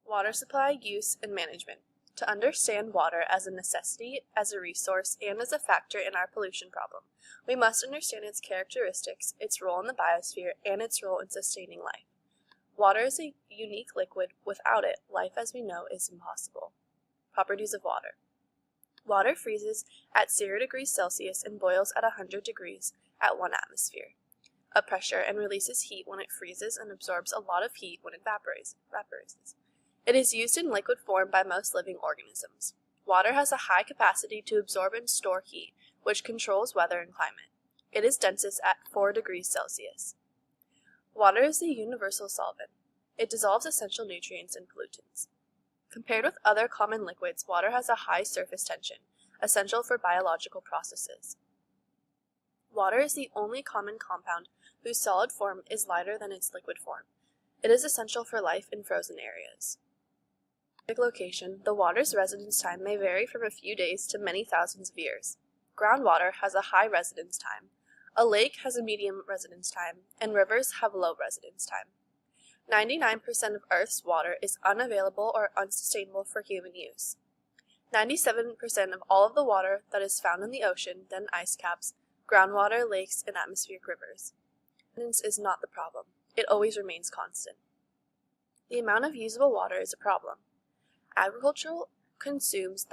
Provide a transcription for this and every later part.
Water supply, use, and management. To understand water as a necessity, as a resource, and as a factor in our pollution problem, we must understand its characteristics, its role in the biosphere, and its role in sustaining life. Water is a unique liquid. Without it, life as we know is impossible. Properties of water. Water freezes at 0 degrees Celsius and boils at 100 degrees at 1 atmosphere of pressure and releases heat when it freezes and absorbs a lot of heat when it evaporates. It is used in liquid form by most living organisms. Water has a high capacity to absorb and store heat, which controls weather and climate. It is densest at 4 degrees Celsius. Water is a universal solvent. It dissolves essential nutrients and pollutants. Compared with other common liquids, water has a high surface tension, essential for biological processes. Water is the only common compound whose solid form is lighter than its liquid form. It is essential for life in frozen areas. Location. The water's residence time may vary from a few days to many thousands of years. Groundwater has a high residence time. A lake has a medium residence time, and rivers have low residence time. 99% of Earth's water is unavailable or unsustainable for human use. 97% of all of the water that is found in the ocean, then ice caps, groundwater, lakes, and atmospheric rivers. Maintenance is not the problem. It always remains constant. The amount of usable water is a problem. Agriculture consumes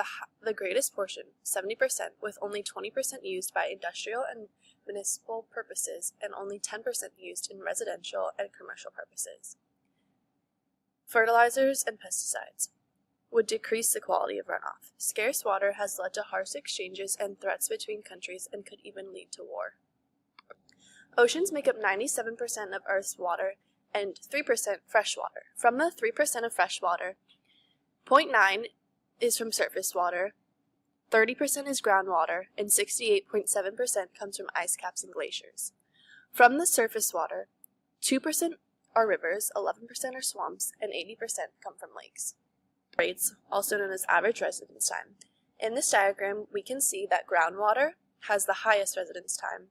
the greatest portion, 70%, with only 20% used by industrial and municipal purposes and only 10% used in residential and commercial purposes. Fertilizers and pesticides would decrease the quality of runoff. Scarce water has led to harsh exchanges and threats between countries and could even lead to war. Oceans make up 97% of Earth's water and 3% fresh water. From the 3% of fresh water, 0.9 is from surface water, 30% is groundwater, and 68.7% comes from ice caps and glaciers. From the surface water, 2% are rivers, 11% are swamps, and 80% come from lakes. Rates, also known as average residence time. In this diagram, we can see that groundwater has the highest residence time,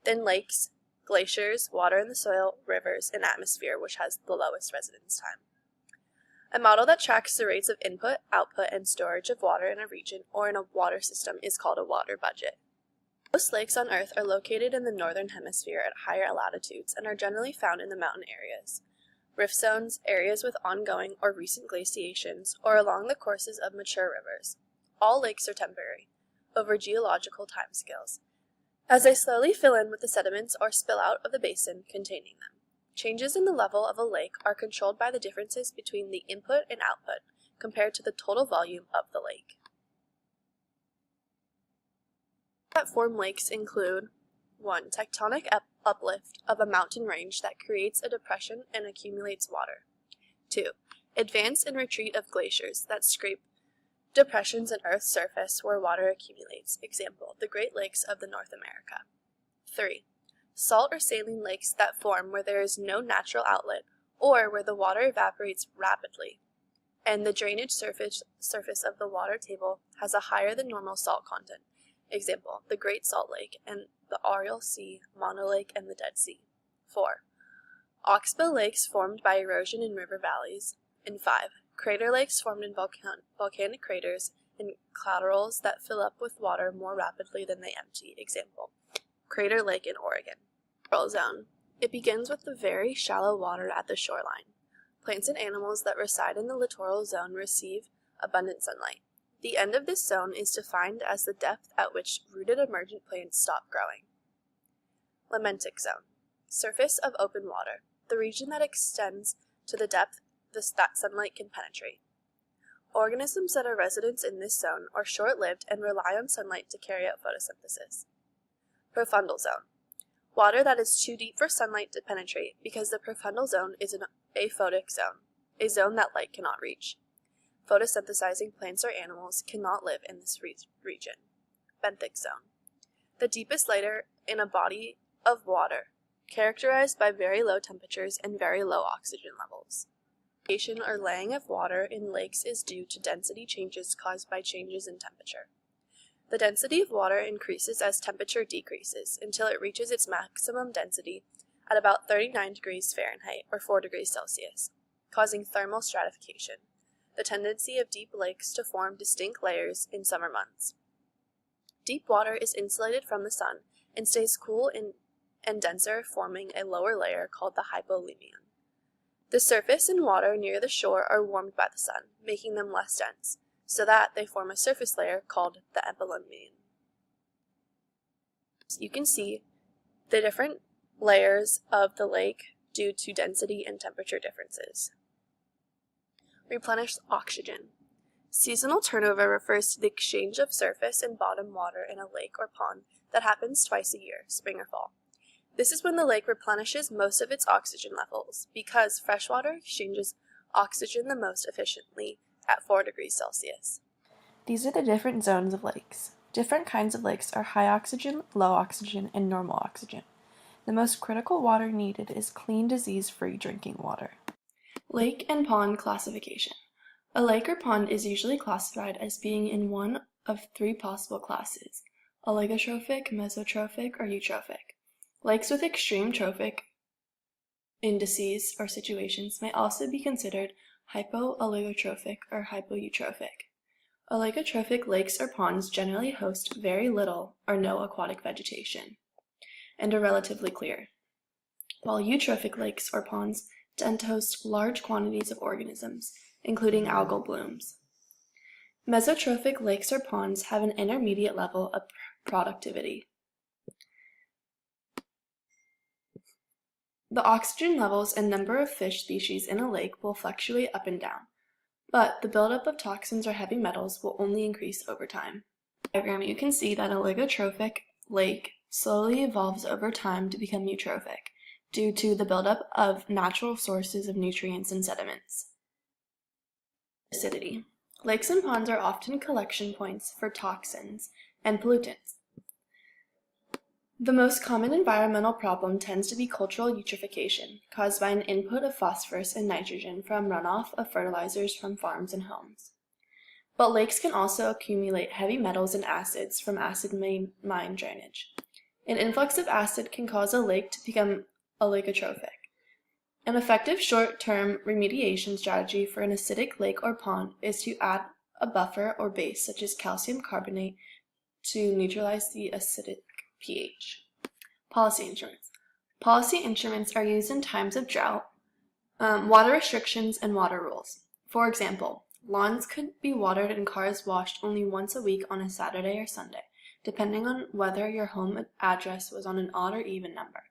then lakes, glaciers, water in the soil, rivers, and atmosphere, which has the lowest residence time. A model that tracks the rates of input, output, and storage of water in a region or in a water system is called a water budget. Most lakes on Earth are located in the northern hemisphere at higher latitudes and are generally found in the mountain areas, rift zones, areas with ongoing or recent glaciations, or along the courses of mature rivers. All lakes are temporary, over geological timescales, as they slowly fill in with the sediments or spill out of the basin containing them. Changes in the level of a lake are controlled by the differences between the input and output compared to the total volume of the lake. That form lakes include 1. Tectonic uplift of a mountain range that creates a depression and accumulates water. 2. Advance and retreat of glaciers that scrape depressions in Earth's surface where water accumulates. Example, the Great Lakes of the North America. 3. Salt or saline lakes that form where there is no natural outlet or where the water evaporates rapidly, and the drainage surface of the water table has a higher than normal salt content. Example, the Great Salt Lake and the Aral Sea, Mono Lake, and the Dead Sea. 4. Oxbow lakes formed by erosion in river valleys. And 5. Crater lakes formed in volcanic craters and collaterals that fill up with water more rapidly than they empty. Example, Crater Lake in Oregon. Littoral zone. It begins with the very shallow water at the shoreline. Plants and animals that reside in the littoral zone receive abundant sunlight. The end of this zone is defined as the depth at which rooted emergent plants stop growing. Lamantic zone. Surface of open water. The region that extends to the depth that sunlight can penetrate. Organisms that are residents in this zone are short-lived and rely on sunlight to carry out photosynthesis. Profundal zone. Water that is too deep for sunlight to penetrate because the profundal zone is an aphotic zone, a zone that light cannot reach. Photosynthesizing plants or animals cannot live in this region. Benthic zone. The deepest layer in a body of water, characterized by very low temperatures and very low oxygen levels. Creation or laying of water in lakes is due to density changes caused by changes in temperature. The density of water increases as temperature decreases until it reaches its maximum density at about 39 degrees Fahrenheit or 4 degrees Celsius, causing thermal stratification. the tendency of deep lakes to form distinct layers in summer months. Deep water is insulated from the sun and stays cool and denser, forming a lower layer called the hypolemon. The surface and water near the shore are warmed by the sun, making them less dense, so that they form a surface layer called the epilemon. You can see the different layers of the lake due to density and temperature differences. Replenish oxygen. Seasonal turnover refers to the exchange of surface and bottom water in a lake or pond that happens twice a year, spring or fall. This is when the lake replenishes most of its oxygen levels, because freshwater exchanges oxygen the most efficiently at 4 degrees Celsius. These are the different zones of lakes. Different kinds of lakes are high oxygen, low oxygen, and normal oxygen. The most critical water needed is clean, disease-free drinking water. Lake and pond classification. A lake or pond is usually classified as being in one of 3 possible classes: oligotrophic, mesotrophic, or eutrophic. Lakes with extreme trophic indices or situations may also be considered hypo-oligotrophic or hypoeutrophic. Oligotrophic lakes or ponds generally host very little or no aquatic vegetation and are relatively clear, while eutrophic lakes or ponds tend to host large quantities of organisms, including algal blooms. Mesotrophic lakes or ponds have an intermediate level of productivity. The oxygen levels and number of fish species in a lake will fluctuate up and down, but the buildup of toxins or heavy metals will only increase over time. In the diagram, you can see that an oligotrophic lake slowly evolves over time to become eutrophic due to the buildup of natural sources of nutrients and sediments. Acidity. Lakes and ponds are often collection points for toxins and pollutants. The most common environmental problem tends to be cultural eutrophication, caused by an input of phosphorus and nitrogen from runoff of fertilizers from farms and homes. But lakes can also accumulate heavy metals and acids from acid mine drainage. An influx of acid can cause a lake to become oligotrophic. An effective short-term remediation strategy for an acidic lake or pond is to add a buffer or base such as calcium carbonate to neutralize the acidic pH. Policy instruments. Policy instruments are used in times of drought, water restrictions, and water rules. For example, lawns could be watered and cars washed only once a week on a Saturday or Sunday, depending on whether your home address was on an odd or even number.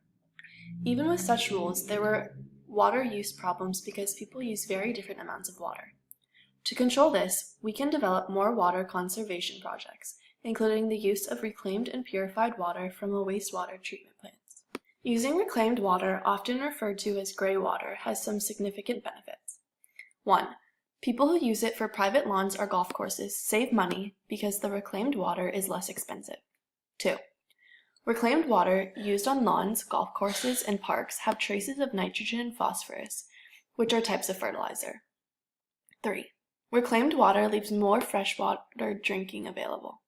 Even with such rules, there were water use problems because people use very different amounts of water. To control this, we can develop more water conservation projects, including the use of reclaimed and purified water from a wastewater treatment plants. Using reclaimed water, often referred to as gray water, has some significant benefits. 1. People who use it for private lawns or golf courses save money because the reclaimed water is less expensive. 2. Reclaimed water used on lawns, golf courses, and parks have traces of nitrogen and phosphorus, which are types of fertilizer. 3. Reclaimed water leaves more freshwater drinking available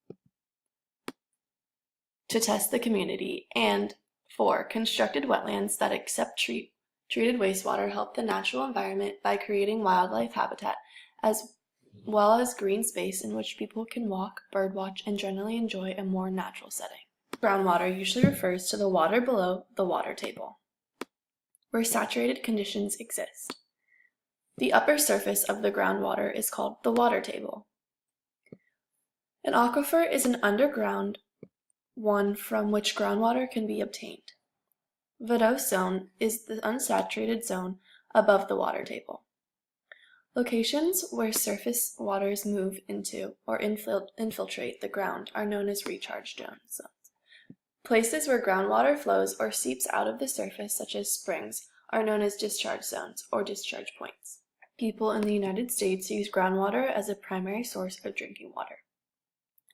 to test the community. And 4. Constructed wetlands that accept treated wastewater help the natural environment by creating wildlife habitat as well as green space in which people can walk, birdwatch, and generally enjoy a more natural setting. Groundwater usually refers to the water below the water table, where saturated conditions exist. The upper surface of the groundwater is called the water table. An aquifer is an underground one from which groundwater can be obtained. Vadose zone is the unsaturated zone above the water table. Locations where surface waters move into or infiltrate the ground are known as recharge zones. Places where groundwater flows or seeps out of the surface, such as springs, are known as discharge zones or discharge points. People in the United States use groundwater as a primary source of drinking water.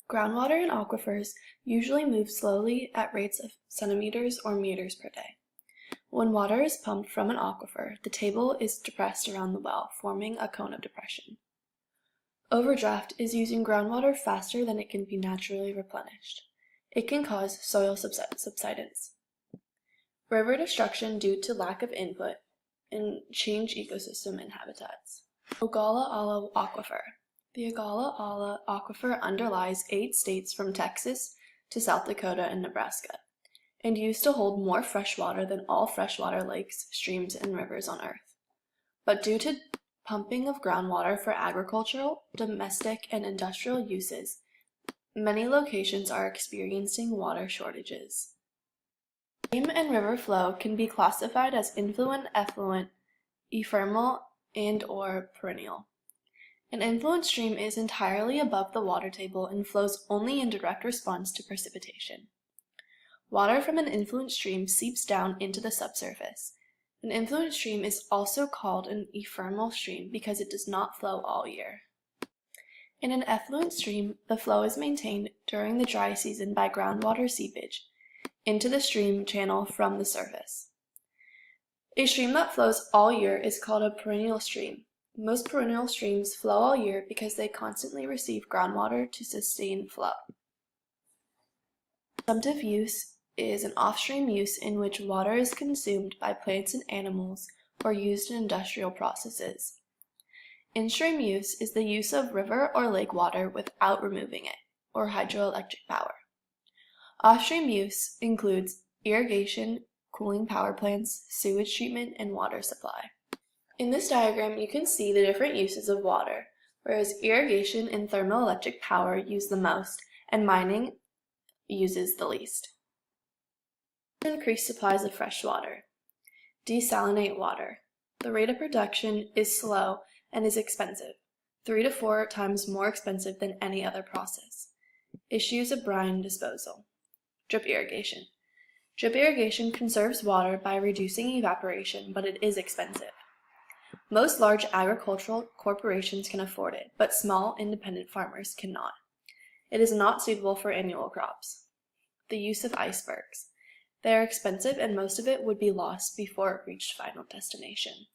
Groundwater in aquifers usually move slowly at rates of centimeters or meters per day. When water is pumped from an aquifer, the table is depressed around the well, forming a cone of depression. Overdraft is using groundwater faster than it can be naturally replenished. It can cause soil subsidence. River destruction due to lack of input and change ecosystem and habitats. Ogalla Ala Aquifer. The Ogalla Ala Aquifer underlies 8 states from Texas to South Dakota and Nebraska, and used to hold more fresh water than all freshwater lakes, streams, and rivers on Earth. But due to pumping of groundwater for agricultural, domestic, and industrial uses, many locations are experiencing water shortages. Stream and river flow can be classified as influent, effluent, ephemeral, and/or perennial. An influent stream is entirely above the water table and flows only in direct response to precipitation. Water from an influent stream seeps down into the subsurface. An influent stream is also called an ephemeral stream because it does not flow all year. In an effluent stream, the flow is maintained during the dry season by groundwater seepage into the stream channel from the surface. A stream that flows all year is called a perennial stream. Most perennial streams flow all year because they constantly receive groundwater to sustain flow. Consumptive use is an off-stream use in which water is consumed by plants and animals or used in industrial processes. In-stream use is the use of river or lake water without removing it, or hydroelectric power. Off-stream use includes irrigation, cooling power plants, sewage treatment, and water supply. In this diagram, you can see the different uses of water, whereas irrigation and thermoelectric power use the most, and mining uses the least. Increase supplies of fresh water. Desalinate water. The rate of production is slow and is expensive, 3 to 4 times more expensive than any other process. Issues of brine disposal. Drip irrigation. Drip irrigation conserves water by reducing evaporation, but it is expensive. Most large agricultural corporations can afford it, but small independent farmers cannot. It is not suitable for annual crops. The use of icebergs. They are expensive and most of it would be lost before it reached final destination.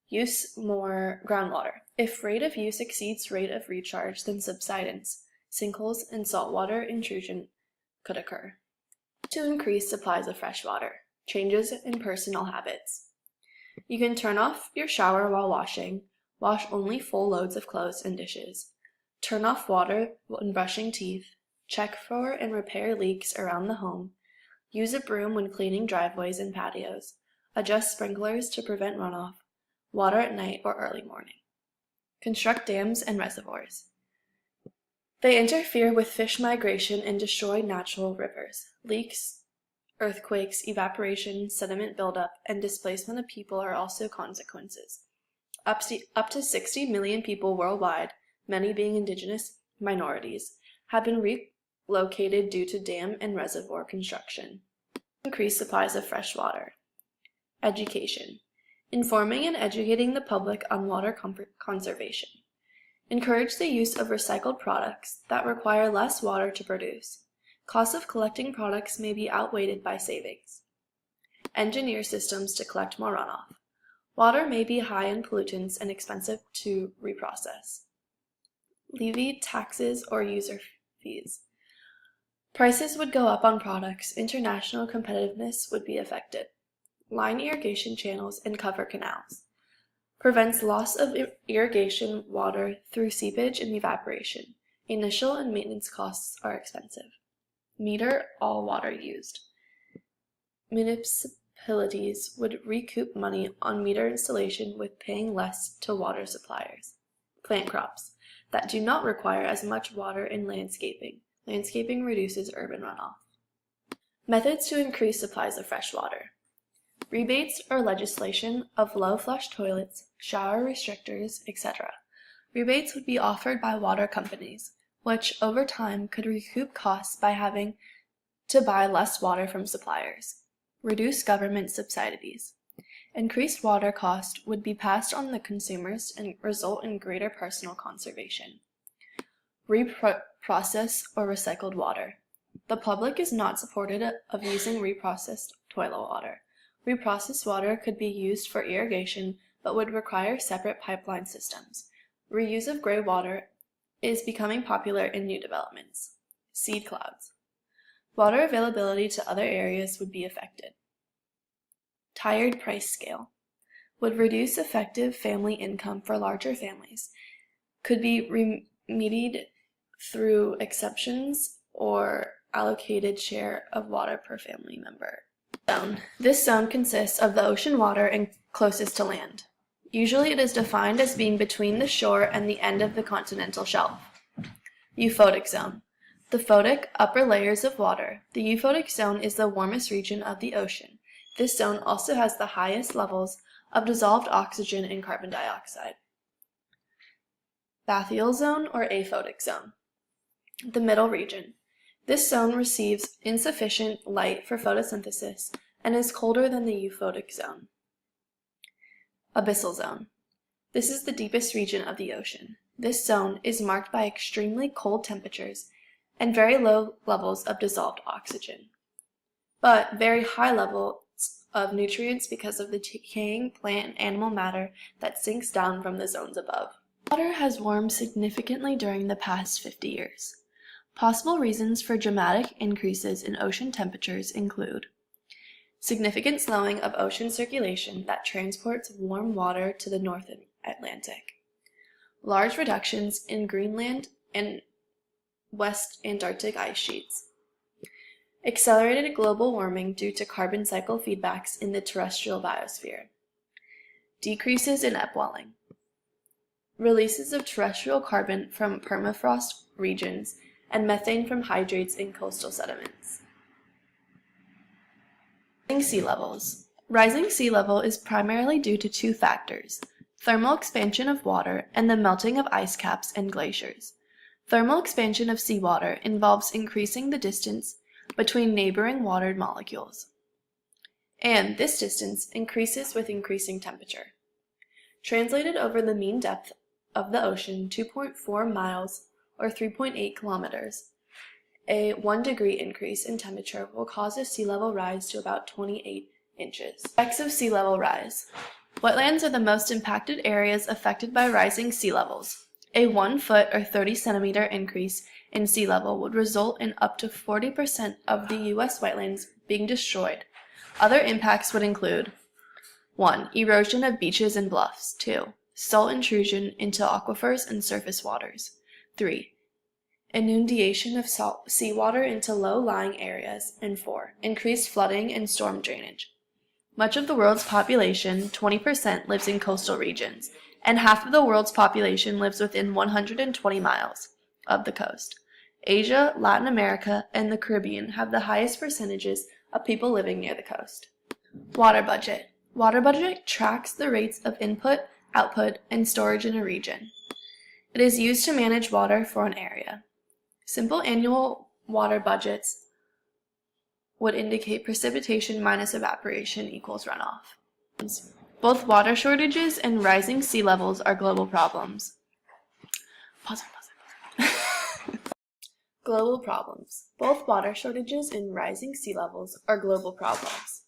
Use more groundwater. If rate of use exceeds rate of recharge, then subsidence, sinkholes, and saltwater intrusion could occur. To increase supplies of fresh water. Changes in personal habits. You can turn off your shower while washing, wash only full loads of clothes and dishes, turn off water when brushing teeth, check for and repair leaks around the home, use a broom when cleaning driveways and patios, adjust sprinklers to prevent runoff, water at night or early morning. Construct dams and reservoirs. They interfere with fish migration and destroy natural rivers. Leaks, earthquakes, evaporation, sediment buildup, and displacement of people are also consequences. Up to 60 million people worldwide, many being indigenous minorities, have been relocated due to dam and reservoir construction. Increase supplies of fresh water. Education. Informing and educating the public on water conservation. Encourage the use of recycled products that require less water to produce. Costs of collecting products may be outweighed by savings. Engineer systems to collect more runoff. Water may be high in pollutants and expensive to reprocess. Levy taxes or user fees. Prices would go up on products, international competitiveness would be affected. Line irrigation channels and cover canals. Prevents loss of irrigation water through seepage and evaporation. Initial and maintenance costs are expensive. Meter all water used. Municipalities would recoup money on meter installation with paying less to water suppliers. Plant crops that do not require as much water in landscaping. Landscaping reduces urban runoff. Methods to increase supplies of fresh water. Rebates or legislation of low flush toilets, shower restrictors, etc. Rebates would be offered by water companies, which over time could recoup costs by having to buy less water from suppliers. Reduce government subsidies. Increased water cost would be passed on the consumers and result in greater personal conservation. Reprocess or recycled water. The public is not supported of using reprocessed toilet water. Reprocessed water could be used for irrigation, but would require separate pipeline systems. Reuse of gray water is becoming popular in new developments. Seed clouds. Water availability to other areas would be affected. Tired price scale. would reduce effective family income for larger families, could be remedied through exceptions or allocated share of water per family member. This zone consists of the ocean water and closest to land. Usually it is defined as being between the shore and the end of the continental shelf. Euphotic zone. The photic, upper layers of water. The euphotic zone is the warmest region of the ocean. This zone also has the highest levels of dissolved oxygen and carbon dioxide. Bathyal zone or aphotic zone. The middle region. This zone receives insufficient light for photosynthesis and is colder than the euphotic zone. Abyssal zone. This is the deepest region of the ocean. This zone is marked by extremely cold temperatures and very low levels of dissolved oxygen, but very high levels of nutrients because of the decaying plant and animal matter that sinks down from the zones above. Water has warmed significantly during the past 50 years. Possible reasons for dramatic increases in ocean temperatures include significant slowing of ocean circulation that transports warm water to the North Atlantic, large reductions in Greenland and West Antarctic ice sheets, accelerated global warming due to carbon cycle feedbacks in the terrestrial biosphere, decreases in upwelling, releases of terrestrial carbon from permafrost regions, and methane from hydrates in coastal sediments. Rising sea levels. Rising sea level is primarily due to two factors: thermal expansion of water and the melting of ice caps and glaciers. Thermal expansion of seawater involves increasing the distance between neighboring water molecules, and this distance increases with increasing temperature. Translated over the mean depth of the ocean, 2.4 miles or 3.8 kilometers, a 1 degree increase in temperature will cause a sea level rise to about 28 inches. Effects of sea level rise. Wetlands are the most impacted areas affected by rising sea levels. A 1 foot or 30 centimeter increase in sea level would result in up to 40% of the U.S. wetlands being destroyed. Other impacts would include 1. Erosion of beaches and bluffs. 2. Salt intrusion into aquifers and surface waters. 3. Inundation of seawater into low-lying areas. And 4. Increased flooding and storm drainage. Much of the world's population, 20%, lives in coastal regions, and half of the world's population lives within 120 miles of the coast. Asia, Latin America, and the Caribbean have the highest percentages of people living near the coast. Water budget. Water budget tracks the rates of input, output, and storage in a region. It is used to manage water for an area. Simple annual water budgets would indicate precipitation minus evaporation equals runoff. Both water shortages and rising sea levels are global problems. Pause. Global problems. Both water shortages and rising sea levels are global problems.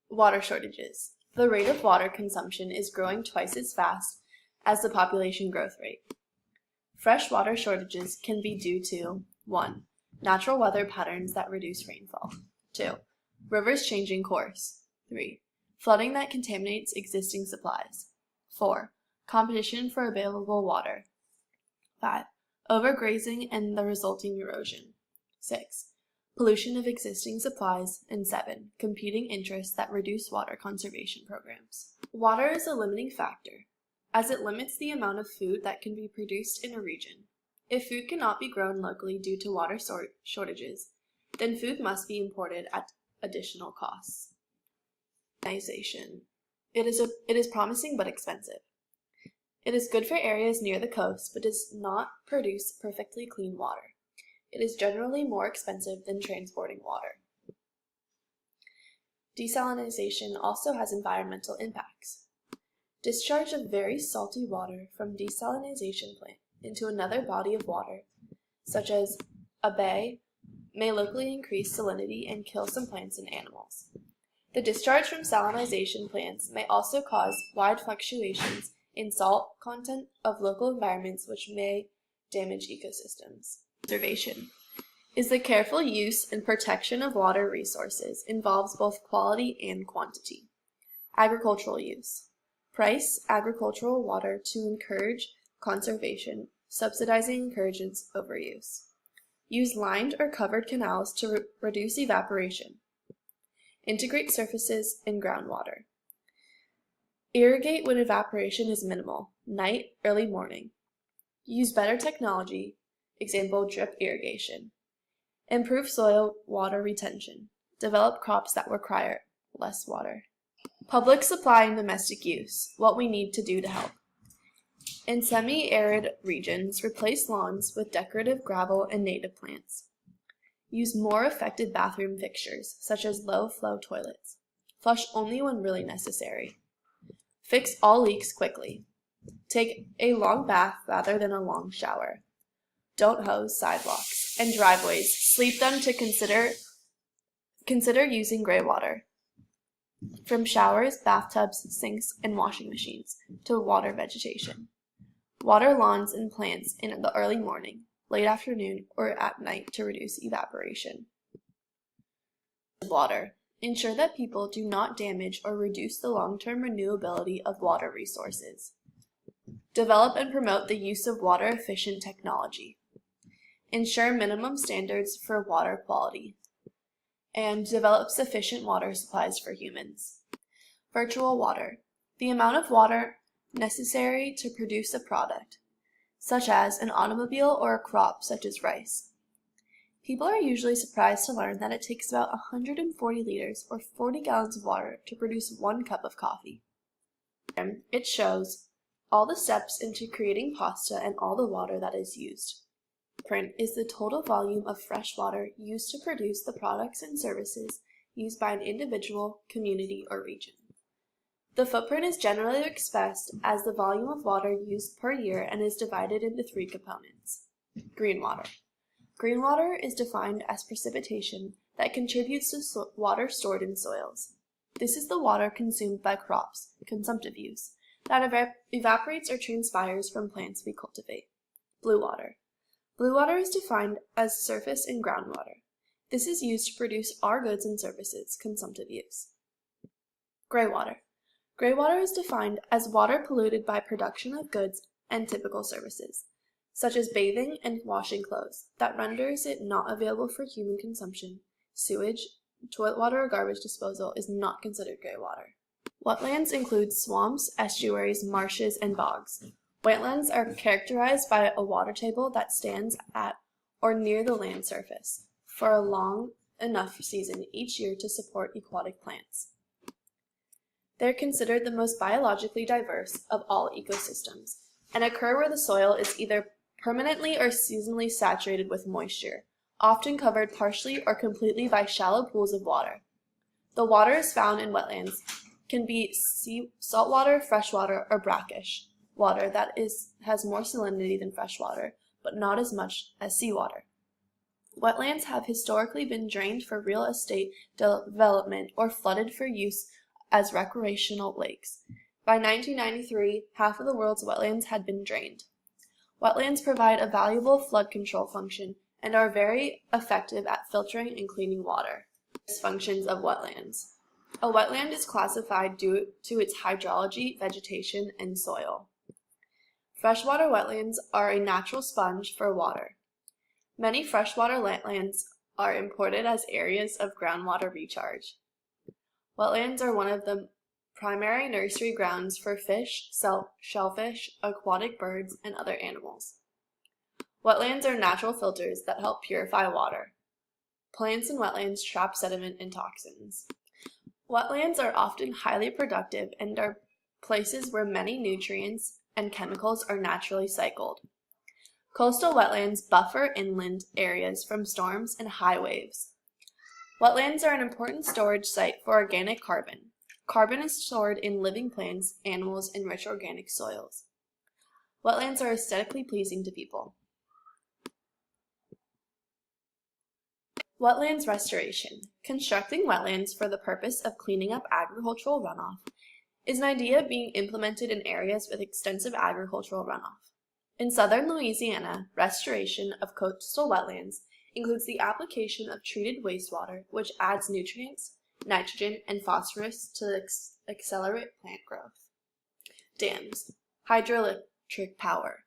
Water shortages. The rate of water consumption is growing twice as fast as the population growth rate. Fresh water shortages can be due to 1. Natural weather patterns that reduce rainfall. 2. Rivers changing course. 3. Flooding that contaminates existing supplies. 4. Competition for available water. 5. Overgrazing and the resulting erosion. 6. Pollution of existing supplies. And 7. Competing interests that reduce water conservation programs. Water is a limiting factor, as it limits the amount of food that can be produced in a region. If food cannot be grown locally due to water shortages, then food must be imported at additional costs. It is promising but expensive. It is good for areas near the coast, but does not produce perfectly clean water. It is generally more expensive than transporting water. Desalination also has environmental impacts. Discharge of very salty water from desalination plant into another body of water, such as a bay, may locally increase salinity and kill some plants and animals. The discharge from salinization plants may also cause wide fluctuations in salt content of local environments, which may damage ecosystems. Conservation is the careful use and protection of water resources, involves both quality and quantity. Agricultural use. Price agricultural water to encourage conservation, subsidizing encourages overuse. Use lined or covered canals to reduce evaporation. Integrate surfaces in groundwater. Irrigate when evaporation is minimal, night, early morning. Use better technology, example drip irrigation. Improve soil water retention. Develop crops that require less water. Public supply and domestic use, what we need to do to help. In semi-arid regions, replace lawns with decorative gravel and native plants. Use more effective bathroom fixtures, such as low-flow toilets. Flush only when really necessary. Fix all leaks quickly. Take a long bath rather than a long shower. Don't hose sidewalks and driveways. Sleep them to consider using gray water. From showers, bathtubs, sinks, and washing machines to water vegetation. Water lawns and plants in the early morning, late afternoon, or at night to reduce evaporation. Water. Ensure that people do not damage or reduce the long-term renewability of water resources. Develop and promote the use of water-efficient technology. Ensure minimum standards for water quality. And develop sufficient water supplies for humans. Virtual water. The amount of water necessary to produce a product, such as an automobile or a crop such as rice. People are usually surprised to learn that it takes about 140 liters or 40 gallons of water to produce 1 cup of coffee. It shows all the steps into creating pasta and all the water that is used. Print is the total volume of fresh water used to produce the products and services used by an individual, community, or region. The footprint is generally expressed as the volume of water used per year and is divided into 3 components. Green water. Green water is defined as precipitation that contributes to water stored in soils. This is the water consumed by crops, consumptive use, that evaporates or transpires from plants we cultivate. Blue water. Blue water is defined as surface and groundwater. This is used to produce our goods and services, consumptive use. Gray water. Gray water is defined as water polluted by production of goods and typical services, such as bathing and washing clothes, that renders it not available for human consumption. Sewage, toilet water, or garbage disposal is not considered gray water. Wetlands include swamps, estuaries, marshes, and bogs. Wetlands are characterized by a water table that stands at or near the land surface for a long enough season each year to support aquatic plants. They are considered the most biologically diverse of all ecosystems and occur where the soil is either permanently or seasonally saturated with moisture, often covered partially or completely by shallow pools of water. The water is found in wetlands can be saltwater, freshwater, or brackish water that has more salinity than freshwater, but not as much as seawater. Wetlands have historically been drained for real estate development or flooded for use as recreational lakes. By 1993, half of the world's wetlands had been drained. Wetlands provide a valuable flood control function and are very effective at filtering and cleaning water. Functions of wetlands. A wetland is classified due to its hydrology, vegetation, and soil. Freshwater wetlands are a natural sponge for water. Many freshwater wetlands are imported as areas of groundwater recharge. Wetlands are one of the primary nursery grounds for fish, shellfish, aquatic birds, and other animals. Wetlands are natural filters that help purify water. Plants in wetlands trap sediment and toxins. Wetlands are often highly productive and are places where many nutrients and chemicals are naturally cycled. Coastal wetlands buffer inland areas from storms and high waves. Wetlands are an important storage site for organic carbon. Carbon is stored in living plants, animals, and rich organic soils. Wetlands are aesthetically pleasing to people. Wetlands restoration. Constructing wetlands for the purpose of cleaning up agricultural runoff is an idea being implemented in areas with extensive agricultural runoff. In southern Louisiana, restoration of coastal wetlands includes the application of treated wastewater, which adds nutrients, nitrogen, and phosphorus to the accelerate plant growth. Dams, hydroelectric power,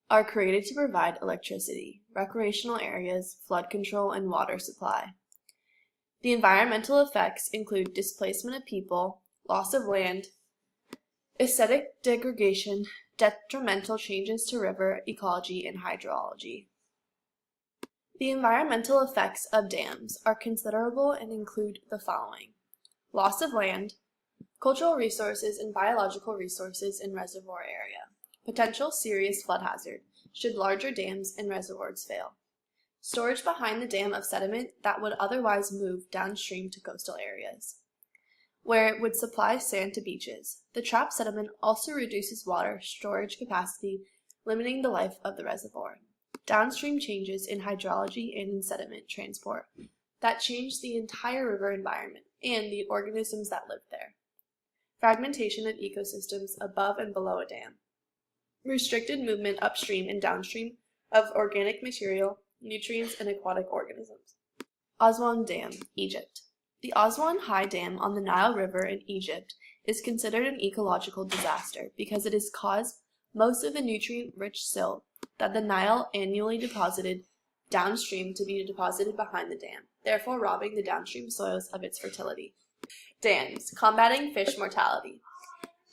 are created to provide electricity, recreational areas, flood control, and water supply. The environmental effects include displacement of people, loss of land, aesthetic degradation, detrimental changes to river ecology, and hydrology. The environmental effects of dams are considerable and include the following: loss of land, cultural resources and biological resources in reservoir area, potential serious flood hazard should larger dams and reservoirs fail, storage behind the dam of sediment that would otherwise move downstream to coastal areas, where it would supply sand to beaches. The trapped sediment also reduces water storage capacity, limiting the life of the reservoir. Downstream changes in hydrology and in sediment transport that change the entire river environment and the organisms that live there. Fragmentation of ecosystems above and below a dam. Restricted movement upstream and downstream of organic material, nutrients, and aquatic organisms. Aswan Dam, Egypt. The Aswan High Dam on the Nile River in Egypt is considered an ecological disaster because it has caused most of the nutrient-rich silt that the Nile annually deposited downstream to be deposited behind the dam, therefore robbing the downstream soils of its fertility. Dams, combating fish mortality.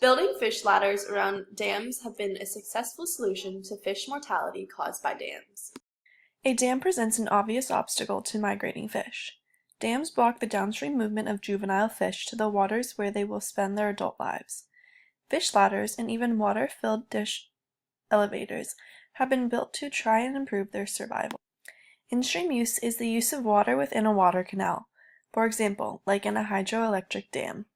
Building fish ladders around dams have been a successful solution to fish mortality caused by dams. A dam presents an obvious obstacle to migrating fish. Dams block the downstream movement of juvenile fish to the waters where they will spend their adult lives. Fish ladders and even water-filled dish elevators have been built to try and improve their survival. In-stream use is the use of water within a water canal, for example, like in a hydroelectric dam.